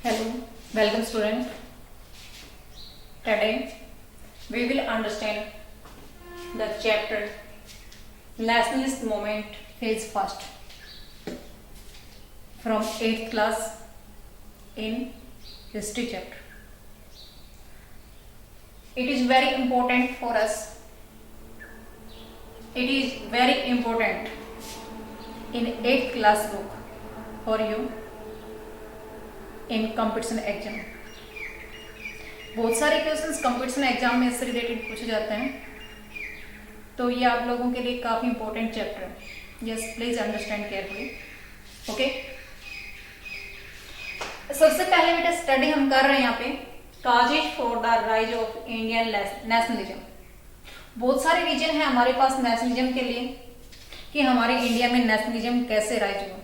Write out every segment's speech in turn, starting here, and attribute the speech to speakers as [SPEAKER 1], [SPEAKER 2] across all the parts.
[SPEAKER 1] Hello, welcome student. Today we will understand the chapter Nationalist Movement Phase First from 8th class in History chapter. It is very important for us. It is very important in 8th class book for you in competition exam. बहुत सारे questions competition exam में इससे related पूछे जाते हैं, तो ये आप लोगों के लिए काफ़ी इंपॉर्टेंट चैप्टर है. Yes, please understand carefully. Okay, सबसे पहले बेटा स्टडी हम कर रहे हैं यहाँ पे causes for the rise of Indian nationalism. बहुत सारे रीजन है हमारे पास नेशनलिज्म के लिए कि हमारे इंडिया में नेशनलिज्म कैसे राइज हुआ.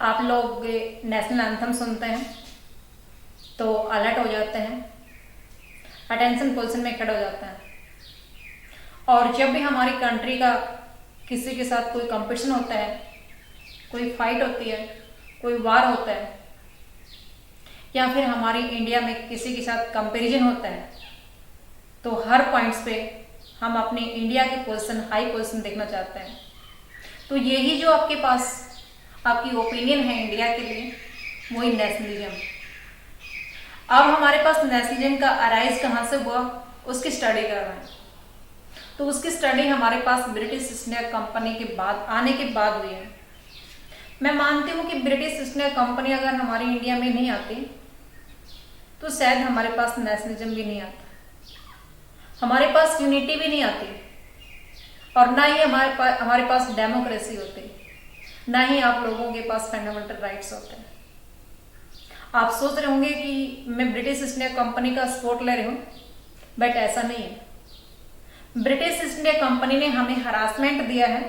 [SPEAKER 1] आप लोग नेशनल एंथम सुनते हैं तो अलर्ट हो जाते हैं, अटेंशन पोजीशन में खड़े हो जाते हैं. और जब भी हमारी कंट्री का किसी के साथ कोई कंपटीशन होता है, कोई फाइट होती है, कोई वार होता है, या फिर हमारी इंडिया में किसी के साथ कंपैरिजन होता है, तो हर पॉइंट्स पे हम अपने इंडिया की पोजीशन, हाई पोजीशन देखना चाहते हैं. तो यही जो आपके पास आपकी ओपिनियन है इंडिया के लिए, वही नेशनलिज्म. अब हमारे पास नेशनलिज्म का अराइज कहाँ से हुआ उसकी स्टडी कर रहे हैं. तो उसकी स्टडी हमारे पास ब्रिटिश ईस्ट इंडिया कंपनी के बाद आने के बाद हुई है. मैं मानती हूँ कि ब्रिटिश ईस्ट इंडिया कंपनी अगर हमारी इंडिया में नहीं आती तो शायद हमारे पास नेशनलिज्म भी नहीं आता, हमारे पास यूनिटी भी नहीं आती, और ना ही हमारे पास डेमोक्रेसी होती, ना ही आप लोगों के पास फंडामेंटल राइट्स होते हैं. आप सोच रहे होंगे कि मैं ब्रिटिश ईस्ट इंडिया कंपनी का सपोर्ट ले रही हूँ, बट ऐसा नहीं है. ब्रिटिश ईस्ट इंडिया कंपनी ने हमें हरासमेंट दिया है,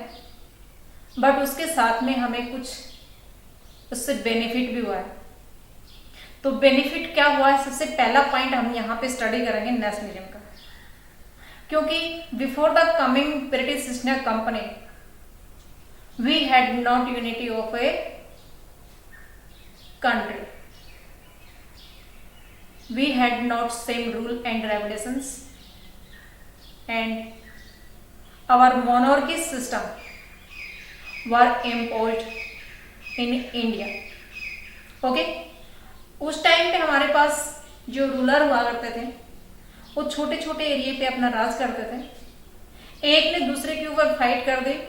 [SPEAKER 1] बट उसके साथ में हमें कुछ उससे बेनिफिट भी हुआ है. तो बेनिफिट क्या हुआ है, सबसे पहला पॉइंट हम यहाँ पे स्टडी करेंगे नेशनलिज्म का. क्योंकि before the coming British East India company we had not unity of a country, we had not same rule and regulations, and our monarchy system were imposed in India. Okay, उस time पे हमारे पास जो ruler हुआ करते थे वो छोटे छोटे एरिया पे अपना राज करते थे. एक ने दूसरे के ऊपर फाइट कर दी,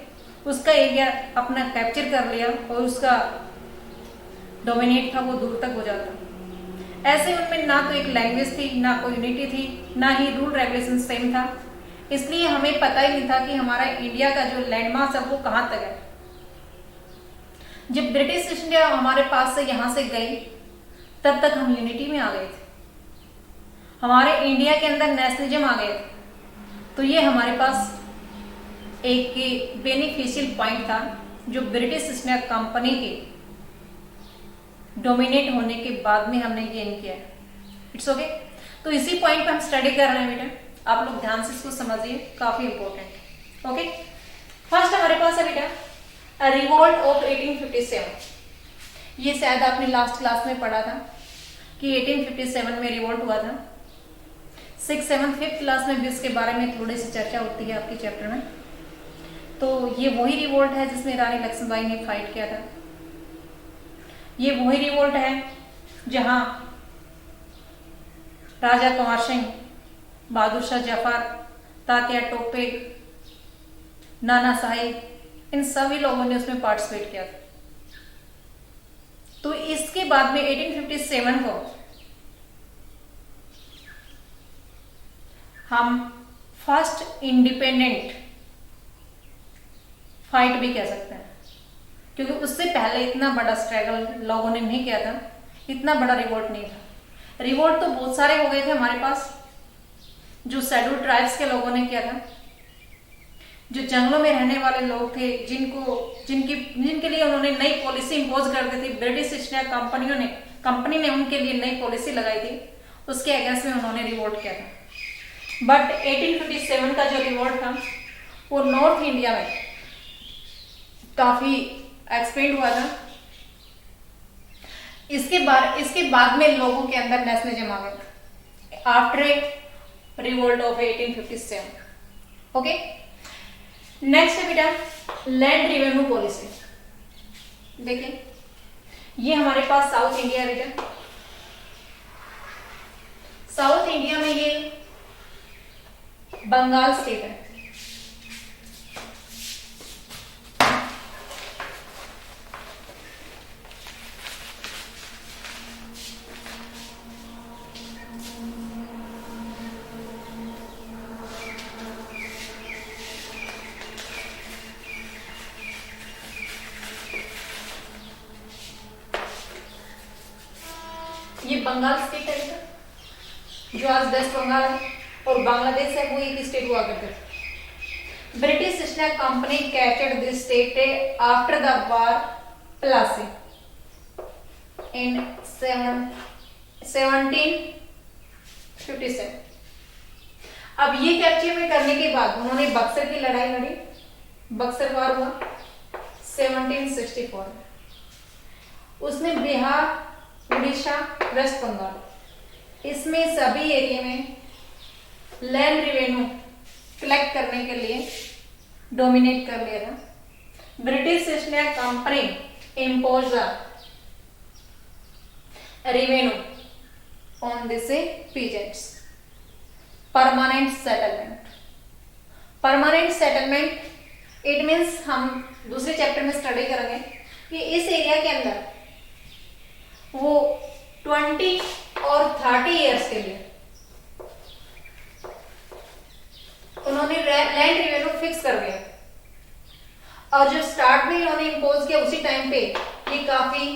[SPEAKER 1] उसका एरिया अपना कैप्चर कर लिया और उसका डोमिनेट था वो दूर तक हो जाता. ऐसे उनमें ना तो एक लैंग्वेज थी, ना कोई यूनिटी थी, ना ही रूल रेगुलेशन सेम था. इसलिए हमें पता ही नहीं था कि हमारा इंडिया का जो लैंडमार्क है वो कहाँ तक है. जब ब्रिटिश ईस्ट इंडिया हमारे पास से यहाँ से गई तब तक हम यूनिटी में आ गए थे, हमारे इंडिया के अंदर नेशनलिज्म आ गए थे. तो ये हमारे पास एक बेनिफिशियल पॉइंट था जो ब्रिटिश ईस्ट इंडिया कंपनी के डोमिनेट होने के बाद में हमने गेन किया है. It's okay. तो इसी पॉइंट पे हम स्टडी कर रहे हैं बेटा, आप लोग ध्यान से इसको समझिए, काफी इंपॉर्टेंट है. ओके, फर्स्ट हमारे पास है बेटा रिवोल्ट ऑफ 1857. ये शायद आपने लास्ट क्लास में पढ़ा था कि 1857 में रिवोल्ट हुआ था. 6th 7th 5th क्लास में भी इसके बारे में थोड़ी सी चर्चा होती है आपके चैप्टर में. तो ये वही रिवोल्ट है जिसमें रानी लक्ष्मीबाई ने फाइट किया था. ये वही रिवोल्ट है जहां राजा कंवर सिंह, बहादुर शाह जफर, तात्या टोपे, नाना साहिब, इन सभी लोगों ने उसमें पार्टिसिपेट किया था. तो इसके बाद में 1857 को हम फर्स्ट इंडिपेंडेंट फाइट भी कह सकते हैं, क्योंकि उससे पहले इतना बड़ा स्ट्रगल लोगों ने नहीं किया था, इतना बड़ा रिवोल्ट नहीं था. रिवोल्ट तो बहुत सारे हो गए थे हमारे पास. जो शेड्यूल ट्राइब्स के लोगों ने किया था, जो जंगलों में रहने वाले लोग थे, जिनके लिए उन्होंने नई पॉलिसी इंपोज कर दी थी. ब्रिटिश ईस्ट इंडिया कंपनी ने उनके लिए नई पॉलिसी लगाई थी, उसके अगेंस्ट में उन्होंने रिवोल्ट किया था. बट 1857 का जो रिवोल्ट था वो नॉर्थ इंडिया में काफी एक्सपेंड हुआ था. इसके बाद में लोगों के अंदर नेशनलिज्म आ गया after revolt of 1857। Okay, next है बेटा लैंड रेवेन्यू पॉलिसी। देखिए ये हमारे पास साउथ इंडिया है बेटा। साउथ इंडिया में ये बंगाल स्टेट है। ये बंगाल स्टेट है जो आज वेस्ट बंगाल है और बांग्लादेश है वो एक स्टेट हुआ करते थे। British East India Company captured this state after the war Plassey in 1757। अब ये कैप्चर में करने के बाद उन्होंने बक्सर की लड़ाई लड़ी, बक्सर वार हुआ 1764। उसमें बिहार, उड़ीसा, वेस्ट बंगाल, इसमें सभी एरिया में लैंड रेवेन्यू कलेक्ट करने के लिए डोमिनेट कर लिया था। British East India company impose revenue on this peasants. Permanent settlement, permanent settlement it means हम दूसरे चैप्टर में स्टडी करेंगे कि इस एरिया के अंदर वो 20 और 30 इयर्स के लिए उन्होंने लैंड रेवेन्यू फिक्स कर दिया। और जो स्टार्ट में इन्होंने इम्पोज किया उसी टाइम पे ये काफी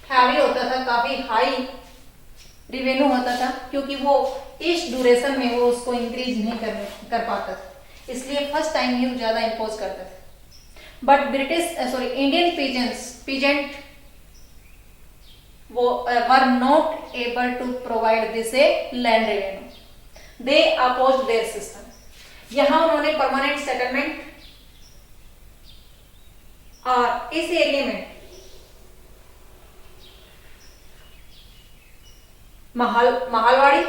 [SPEAKER 1] हैवी होता था, काफी हाई रेवेन्यू होता था, क्योंकि वो इस ड्यूरेशन में वो उसको इंक्रीज नहीं कर पाता था, इसलिए फर्स्ट टाइम ही ज्यादा इम्पोज करते थे। But Indian peasant were not able to provide this land revenue. They opposed their system. यहां उन्होंने परमानेंट सेटलमेंट और इस एरिया में महालवाड़ी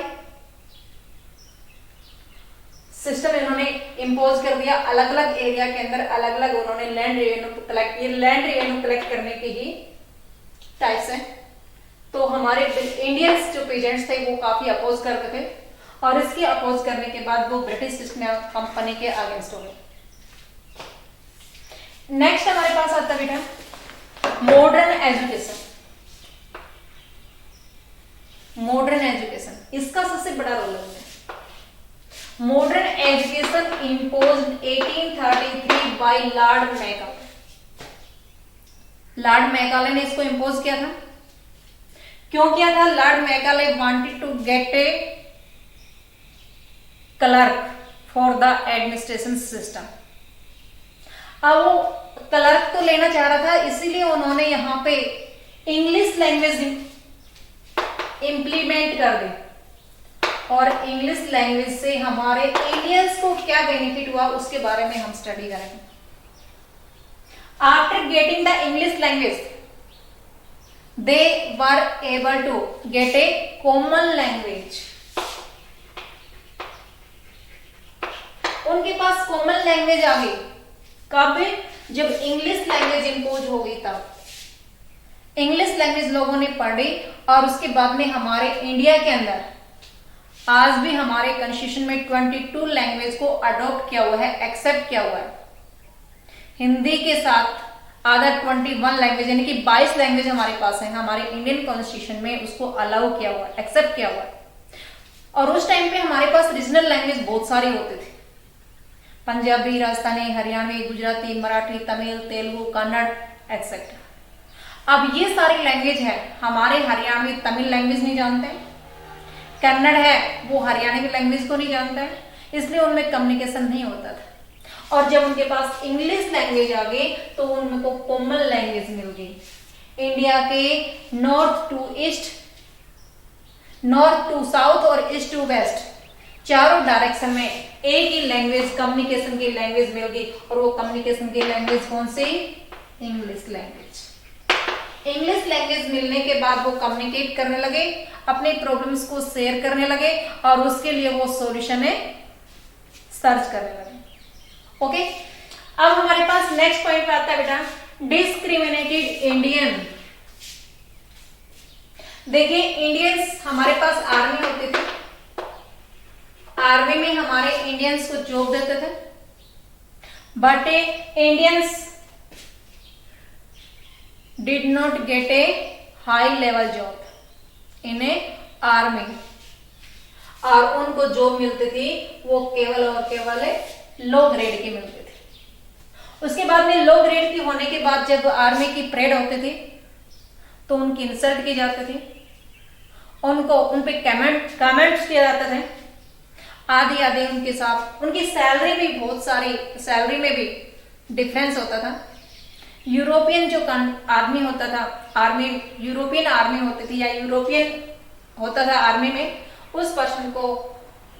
[SPEAKER 1] सिस्टम इन्होंने इम्पोज कर दिया। अलग अलग एरिया के अंदर अलग अलग उन्होंने लैंड रेवेन्यू कलेक्ट, ये लैंड रेवेन्यू कलेक्ट करने की ही टाइप्स हैं। तो हमारे इंडियंस जो पीजेंट्स थे वो काफी अपोज करते थे और इसके अपोज करने के बाद वो ब्रिटिश ईस्ट इंडिया कंपनी के अगेंस्ट हो गए। नेक्स्ट हमारे पास आता है बेटा मॉडर्न एजुकेशन। मॉडर्न एजुकेशन इसका सबसे बड़ा रोल है। Modern education imposed 1833 by Lord Macaulay. Lord Macaulay ने इसको इम्पोज किया था। क्यों किया था? Lord Macaulay wanted to get a clerk for the administration system. अब वो क्लर्क तो लेना चाह रहा था, इसीलिए उन्होंने यहां पे इंग्लिश लैंग्वेज इंप्लीमेंट कर दी। और इंग्लिश लैंग्वेज से हमारे इंडियंस को क्या बेनिफिट हुआ उसके बारे में हम स्टडी करेंगे। After getting the English language they were able to get a common language. उनके पास कॉमन लैंग्वेज आ गई। कब? जब इंग्लिश लैंग्वेज इंपोज हो गई तब इंग्लिश लैंग्वेज लोगों ने पढ़ी। और उसके बाद में हमारे इंडिया के अंदर आज भी हमारे कॉन्स्टिट्यूशन में 22 लैंग्वेज को अडॉप्ट किया हुआ है, एक्सेप्ट किया हुआ है। हिंदी के साथ अदर 21 लैंग्वेज यानी कि 22 लैंग्वेज हमारे पास है, हमारे इंडियन कॉन्स्टिट्यूशन में उसको अलाउ किया हुआ है, एक्सेप्ट किया हुआ है। और उस टाइम पे हमारे पास रीजनल लैंग्वेज बहुत सारे होते थे, पंजाबी, राजस्थानी, हरियाणवी, गुजराती, मराठी, तमिल, तेलुगु, कन्नड़ एक्सेट्रा। अब ये सारी लैंग्वेज है, हमारे हरियाणवी तमिल लैंग्वेज नहीं जानते, कन्नड़ है वो हरियाणवी लैंग्वेज को नहीं जानता है, इसलिए उनमें कम्युनिकेशन नहीं होता था। और जब उनके पास इंग्लिश लैंग्वेज आ गई तो उनको कॉमन लैंग्वेज मिल गई। इंडिया के north to east, north to south और ईस्ट टू वेस्ट चारों डायरेक्शन में एक ही लैंग्वेज, कम्युनिकेशन की लैंग्वेज मिल गई। और वो कम्युनिकेशन की लैंग्वेज कौन सी? English language. इंग्लिश लैंग्वेज मिलने के बाद वो कम्युनिकेट करने लगे, अपने प्रॉब्लम्स को शेयर करने लगे और उसके लिए वो सॉल्यूशन सर्च करने लगे। ओके, अब हमारे पास नेक्स्ट पॉइंट पे आता है बेटा डिस्क्रिमिनेटेड इंडियन। देखिए इंडियंस, हमारे पास आर्मी होती थी, आर्मी में हमारे इंडियंस को जॉब देते थे, but Indians did not gate A high level job in A army, और उनको जॉब मिलती थी वो केवल और केवल लो ग्रेड की मिलती थी। उसके बाद में लो ग्रेड की होने के बाद जब आर्मी की परेड होती थी तो उनकी इंसल्ट की जाती थी, उनको उन पे कमेंट्स किए जाते थे, आदि आदि उनके साथ। उनकी सैलरी भी बहुत सारी, सैलरी में भी डिफरेंस होता था। यूरोपियन जो आर्मी होता था, आर्मी यूरोपियन आर्मी होती थी या यूरोपियन होता था आर्मी में, उस पर्सन को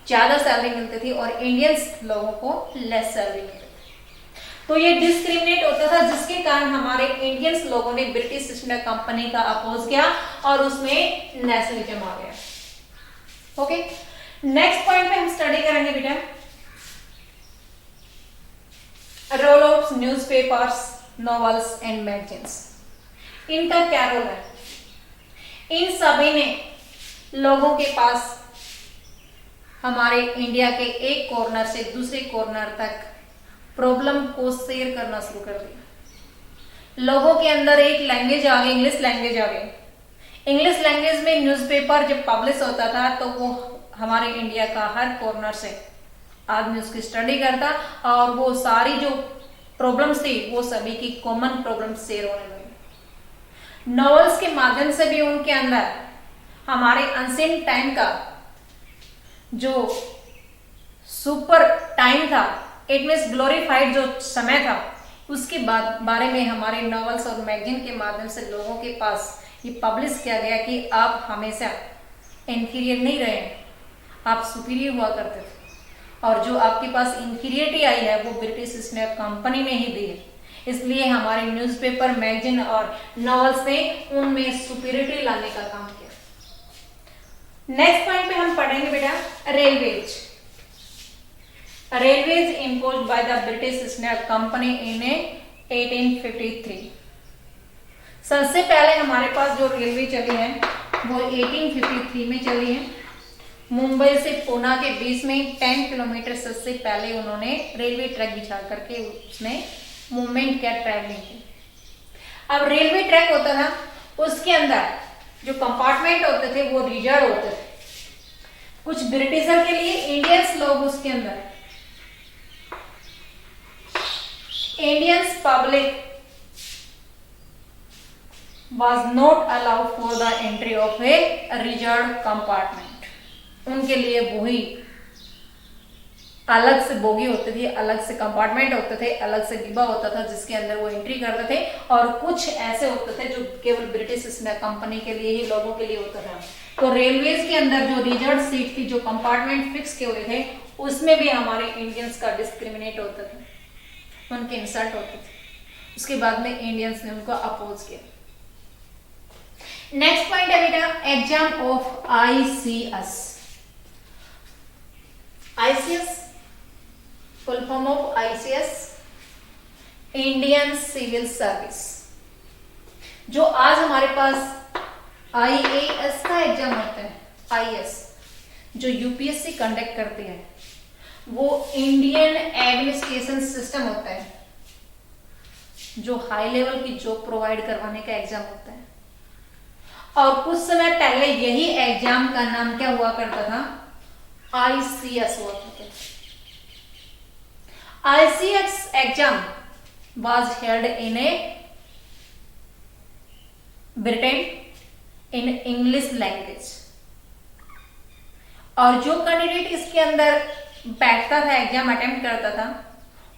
[SPEAKER 1] ज्यादा सैलरी मिलती थी और इंडियंस लोगों को लेस सैलरी मिलती थी। तो ये डिस्क्रिमिनेट होता था, जिसके कारण हमारे इंडियंस लोगों ने ब्रिटिश ईस्ट इंडिया कंपनी का अपोज किया और उसमें नेशनलिज्म आ गया। ओके, नेक्स्ट पॉइंट पे हम स्टडी करेंगे बेटा role of newspapers, novels and magazines. इनका क्या रोल है? इन सभी ने लोगों के पास हमारे इंडिया के एक कॉर्नर से दूसरे कॉर्नर तक प्रॉब्लम को शेयर करना शुरू कर दिया। लोगों के अंदर एक लैंग्वेज आ गई, इंग्लिश लैंग्वेज आ गई। इंग्लिश लैंग्वेज में न्यूज़पेपर जब पब्लिश होता था तो वो हमारे इंडिया का हर कॉर्नर से आदमी उसकी स्टडी करता और वो सारी जो प्रॉब्लम्स थी वो सभी की कॉमन प्रॉब्लम्स शेयर होने लगी। नॉवेल्स के माध्यम से भी उनके अंदर हमारे अनसेंट टाइम का जो सुपर टाइम था, इट मीन्स ग्लोरीफाइड जो समय था, उसके बारे में हमारे नॉवेल्स और मैगजीन के माध्यम से लोगों के पास ये पब्लिश किया गया कि आप हमेशा इंफीरियर नहीं रहे, आप सुपीरियर हुआ करते थे, और जो आपके पास इंफीरियरिटी आई है वो ब्रिटिश ईस्ट इंडिया कंपनी ने ही दी है। इसलिए हमारे न्यूज़पेपर, मैगजीन और नॉवेल्स ने उनमें सुपीरियरिटी लाने का काम किया। नेक्स्ट पॉइंट पे हम पढ़ेंगे बेटा railways. Railways imposed by the British East India company इन 1853। सबसे पहले हमारे पास जो रेलवे चली है वो 1853 में चली है। मुंबई से पूना के बीच में 10 किलोमीटर सबसे पहले उन्होंने रेलवे ट्रैक बिछा करके उसमें मूवमेंट किया, ट्रैवलिंग की। अब रेलवे ट्रैक होता था, उसके अंदर जो कंपार्टमेंट होते थे वो रिजर्व होते थे कुछ ब्रिटिशर के लिए। इंडियंस लोग उसके अंदर, Indians public was not allowed for the entry of a reserved compartment। उनके लिए वही अलग से बोगी होती थी, अलग से कंपार्टमेंट होते थे, अलग से डिब्बा होता था जिसके अंदर वो एंट्री करते थे, और कुछ ऐसे होते थे जो केवल ब्रिटिश ईस्ट इंडिया कंपनी के लिए ही, लोगों के लिए होता था। तो रेलवेज के अंदर जो रिजर्व सीट थी, जो कंपार्टमेंट फिक्स किए हुए थे, उसमें भी हमारे इंडियंस का डिस्क्रिमिनेट होता था, उनके इंसल्ट होते थे। उसके बाद में इंडियंस ने उनको अपोज किया। नेक्स्ट पॉइंट है बेटा exam of ICS. ICS full form of ICS, Indian civil service. जो आज हमारे पास आईएएस का एग्जाम होता है, आईएएस जो यूपीएससी कंडक्ट करती है, वो इंडियन एडमिनिस्ट्रेशन सिस्टम होता है, जो हाई लेवल की जॉब प्रोवाइड करवाने का एग्जाम होता है। और कुछ समय पहले यही एग्जाम का नाम क्या हुआ करता था? आईसीएस हुआ करता था। ICS exam was held in A Britain in English language, और जो कैंडिडेट इसके अंदर बैठता था, एग्जाम अटेम्प्ट करता था,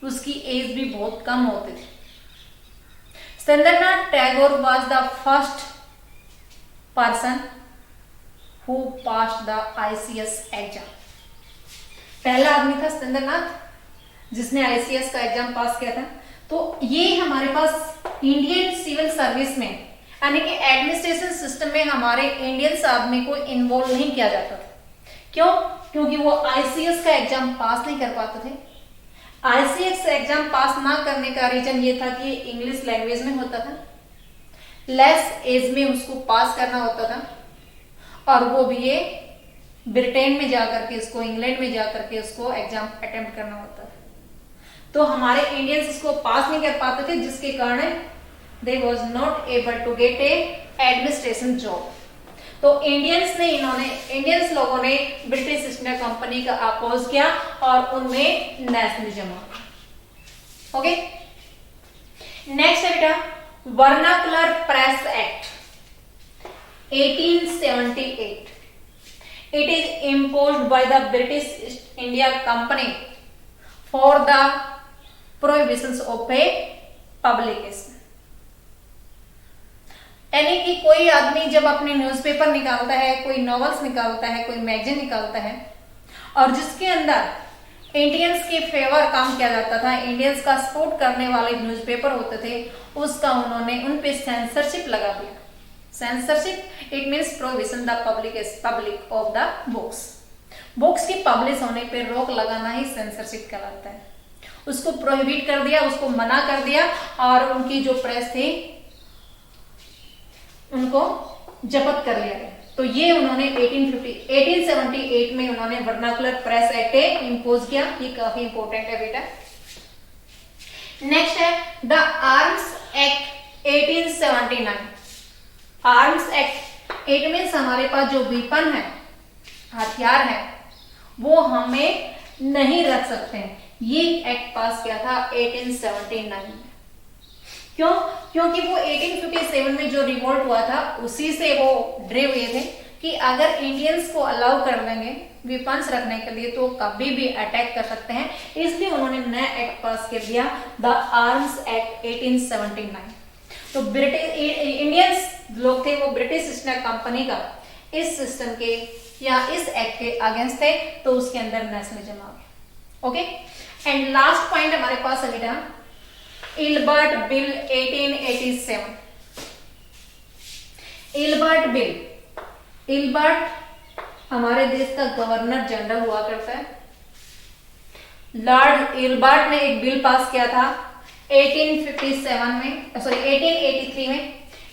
[SPEAKER 1] उसकी एज भी बहुत कम होती थी। Satyendranath Tagore was the first person who passed the ICS exam. पहला आदमी था सत्येंद्रनाथ जिसने आईसीएस का एग्जाम पास किया था। तो ये हमारे पास इंडियन सिविल सर्विस में यानी कि एडमिनिस्ट्रेशन सिस्टम में हमारे इंडियंस आदमी को इन्वॉल्व नहीं किया जाता था। क्यों? क्योंकि वो आईसीएस का एग्जाम पास नहीं कर पाते थे। आईसीएस एग्जाम पास ना करने का रीजन ये था कि इंग्लिश लैंग्वेज में होता था, लेस एज में उसको पास करना होता था, और वो भी ये ब्रिटेन में जाकर के इसको, इंग्लैंड में जाकर के उसको एग्जाम अटेम्प्ट करना होता था। तो हमारे इंडियंस इसको पास नहीं कर पाते थे, जिसके कारण they was not able to get a administration job. तो इंडियंस लोगों ने ब्रिटिश ईस्ट इंडिया कंपनी का अपोज किया और उनमें नेशनलिज्म आ गया। ओके, नेक्स्ट है बेटा vernacular press act 1878। It is imposed by the British East India Company for the prohibitions of a publication। यानी कि कोई आदमी जब अपने न्यूज़पेपर निकालता है, कोई नॉवेल्स निकालता है, कोई मैगजीन निकालता है, और जिसके अंदर इंडियंस के फेवर काम किया जाता था, इंडियंस का सपोर्ट करने वाले न्यूज़पेपर होते थे, उसका उन्होंने उन पे सेंसरशिप लगा दिया। Censorship it means prohibition the public of the books की पब्लिश होने पे रोक लगाना ही सेंसरशिप कहलाता है। उसको प्रोहिबिट कर दिया, उसको मना कर दिया, और उनकी जो प्रेस थी उनको जब्त कर लिया गया। तो ये उन्होंने 1878 में उन्होंने वर्नाकुलर प्रेस एक्ट इंपोज किया। ये काफी इंपॉर्टेंट है बेटा। नेक्स्ट है the arms act 1879। Arms act it means हमारे पास जो वेपन है, हथियार है, वो हमें नहीं रख सकते हैं। ये एक्ट पास किया था 1879 में। क्यों? क्योंकि वो 1857 में जो रिवोल्ट हुआ था उसी से वो ड्रे हुए थे कि अगर इंडियंस को अलाउ कर देंगे वेपन्स रखने के लिए तो कभी भी अटैक कर सकते हैं। इसलिए उन्होंने नया एक्ट पास कर दिया, द आर्म्स एक्ट 1879। तो ब्रिटिश इंडियंस लोग थे, वो ब्रिटिश ईस्ट इंडिया कंपनी का इस सिस्टम के या इस एक्ट के अगेंस्ट थे, तो उसके अंदर नेशनलिज्म आ गया। ओके, एंड लास्ट पॉइंट हमारे पास है बेटा Ilbert bill 1887। Ilbert bill, Ilbert हमारे देश का गवर्नर जनरल हुआ करता है। लॉर्ड इल्बर्ट ने एक बिल पास किया था 1853 में।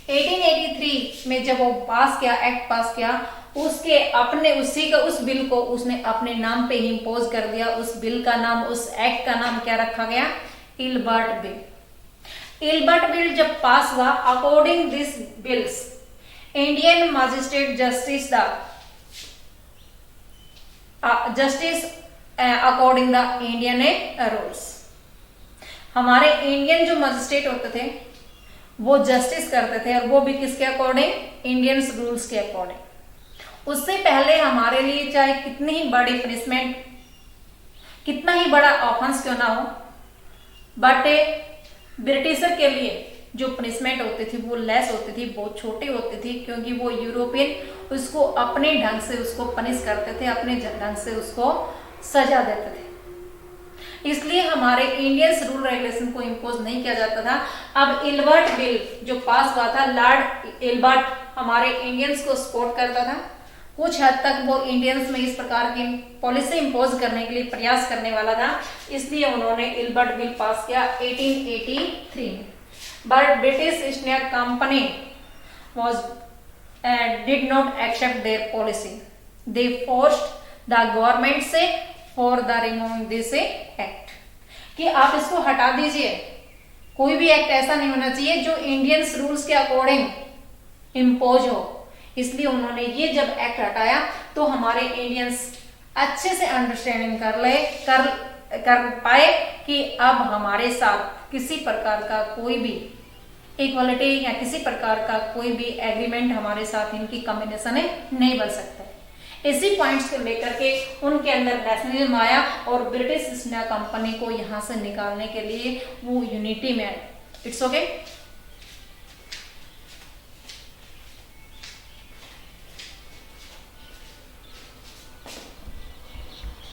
[SPEAKER 1] 1883 में जब वो पास किया, एक्ट पास किया, उसके अपने उस बिल को उसने अपने नाम पे ही इम्पोज कर दिया। उस बिल का नाम, उस एक्ट का नाम क्या रखा गया? Ilbert bill. इल्बर्ट बिल जब पास हुआ, according this bills Indian magistrate justice according the Indian rules. हमारे इंडियन जो मजिस्ट्रेट होते थे वो जस्टिस करते थे, और वो भी किसके अकॉर्डिंग? इंडियन रूल्स के अकॉर्डिंग। उससे पहले हमारे लिए चाहे कितनी ही बड़ी पनिशमेंट, कितना ही बड़ा ऑफेंस क्यों ना हो, बट ब्रिटिशर के लिए जो पनिशमेंट होती थी वो लेस होती थी, बहुत छोटी होती थी, क्योंकि वो यूरोपियन उसको अपने ढंग से उसको पनिश करते थे, अपने ढंग से उसको सजा देते थे। इसलिए हमारे इंडियंस रूल रेगुलेशन को इम्पोज नहीं किया जाता था। अब इल्बर्ट बिल जो पास हुआ था, लॉर्ड इल्बर्ट हमारे इंडियंस को सपोर्ट करता था। कुछ हद तक वो इंडियंस में इस प्रकार की पॉलिसी इम्पोज करने के लिए प्रयास करने वाला था, इसलिए उन्होंने इल्बर्ट बिल पास किया 1883 में। But British East India Company did not accept their policy. They forced the government से for the removing this act, कि आप इसको हटा दीजिए। कोई भी एक्ट ऐसा नहीं होना चाहिए जो इंडियंस रूल्स के अकॉर्डिंग इम्पोज हो। इसलिए उन्होंने ये जब एक्ट हटाया तो हमारे इंडियंस अच्छे से अंडरस्टैंडिंग कर पाए कि अब हमारे साथ किसी प्रकार का कोई भी इक्वालिटी या किसी प्रकार का कोई भी एग्रीमेंट हमारे साथ इनकी कॉम्बिनेशन नहीं बन सकता। इसी पॉइंट्स को लेकर के उनके अंदर नेशनलिज्म आया और ब्रिटिश ईस्ट इंडिया कंपनी को यहाँ से निकालने के लिए वो यूनिटी में आए। It's okay.